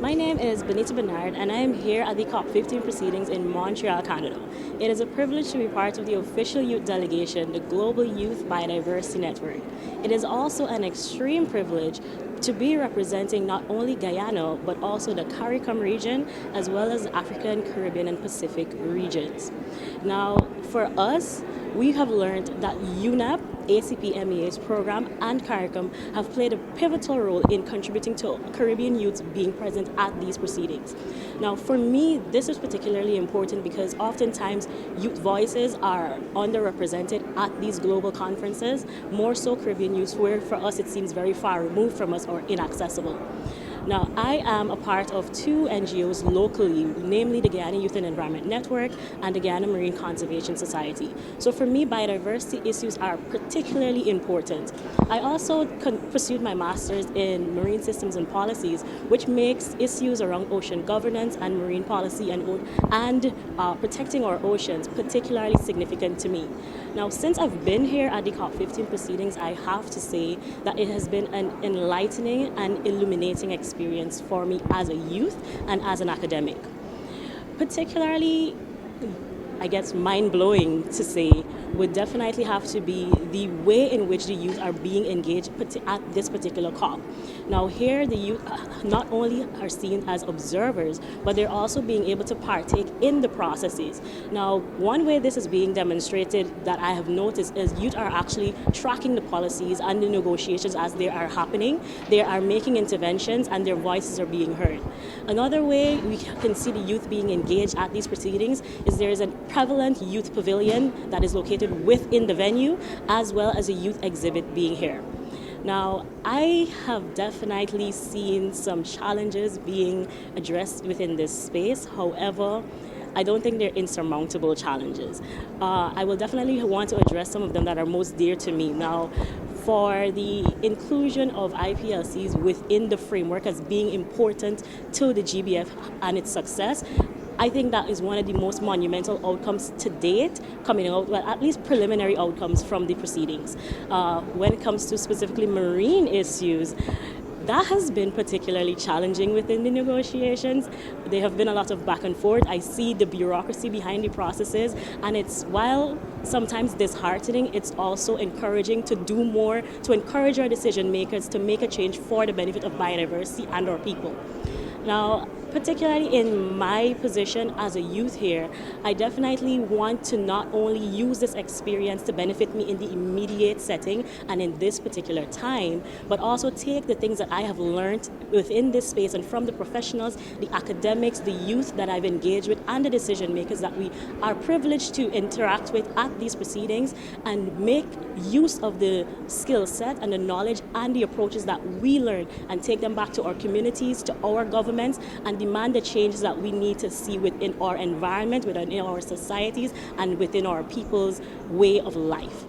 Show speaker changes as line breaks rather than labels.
My name is Benita Bernard, and I am here at the COP15 proceedings in Montreal, Canada. It is a privilege to be part of the official youth delegation, the Global Youth Biodiversity Network. It is also an extreme privilege to be representing not only Guyana, but also the CARICOM region, as well as the African, Caribbean, and Pacific regions. Now, for us, we have learned that UNEP, ACP-MEA's program, and CARICOM have played a pivotal role in contributing to Caribbean youths being present at these proceedings. Now, for me, this is particularly important because oftentimes youth voices are underrepresented at these global conferences, more so Caribbean youths, where for us it seems very far removed from us or inaccessible. Now, I am a part of two NGOs locally, namely the Guyana Youth and Environment Network and the Guyana Marine Conservation Society. So for me, biodiversity issues are particularly important. I also pursued my master's in marine systems and policies, which makes issues around ocean governance and marine policy and protecting our oceans particularly significant to me. Now, since I've been here at the COP15 proceedings, I have to say that it has been an enlightening and illuminating experience for me as a youth and as an academic. Particularly, I guess, mind-blowing to say would definitely have to be the way in which the youth are being engaged at this particular COP. Now here the youth not only are seen as observers, but they're also being able to partake in the processes. Now, one way this is being demonstrated that I have noticed is youth are actually tracking the policies and the negotiations as they are happening. They are making interventions and their voices are being heard. Another way we can see the youth being engaged at these proceedings is there is a prevalent youth pavilion that is located within the venue, as well as a youth exhibit being here. Now, I have definitely seen some challenges being addressed within this space. However, I don't think they're insurmountable challenges. I will definitely want to address some of them that are most dear to me. Now, for the inclusion of IPLCs within the framework as being important to the GBF and its success, I think that is one of the most monumental outcomes to date coming out, well, at least preliminary outcomes from the proceedings. When it comes to specifically marine issues, that has been particularly challenging within the negotiations. There have been a lot of back and forth. I see the bureaucracy behind the processes, and it's, while sometimes disheartening, it's also encouraging to do more, to encourage our decision makers to make a change for the benefit of biodiversity and our people. Now, particularly in my position as a youth here, I definitely want to not only use this experience to benefit me in the immediate setting and in this particular time, but also take the things that I have learned within this space and from the professionals, the academics, the youth that I've engaged with, and the decision makers that we are privileged to interact with at these proceedings, and make use of the skill set and the knowledge and the approaches that we learn and take them back to our communities, to our governments, and demand the changes that we need to see within our environment, within our societies, and within our people's way of life.